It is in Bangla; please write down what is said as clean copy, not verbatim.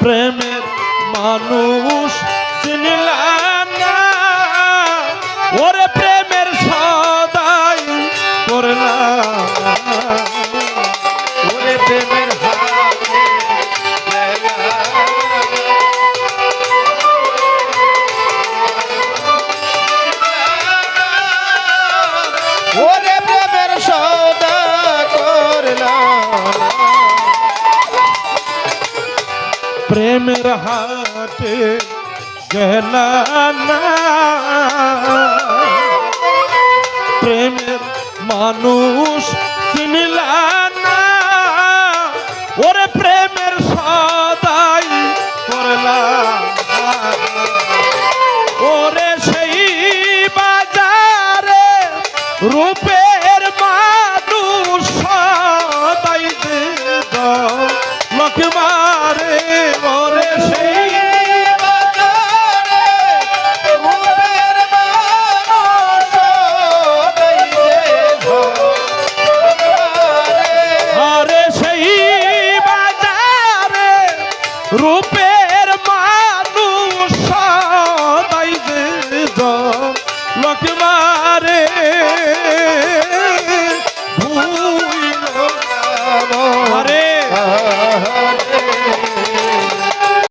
প্রেমের মানুষ চিনলাম না, ওরে প্রেমের সদাই করলাম, ওরে প্রেমের হাতে ওরে প্রেমের সদা করলাম, প্রেমের হাটে গেলাম না, প্রেমের মানুষ চিনলাম না, ওরে প্রেমের সদাই করলাম, ওরে সেই বাজারে রূপের মানুষ সদাই দেব লোক মারে, ওরে সেই বাজারে রূপের মানুষ আরে সেই বাজারে রূপে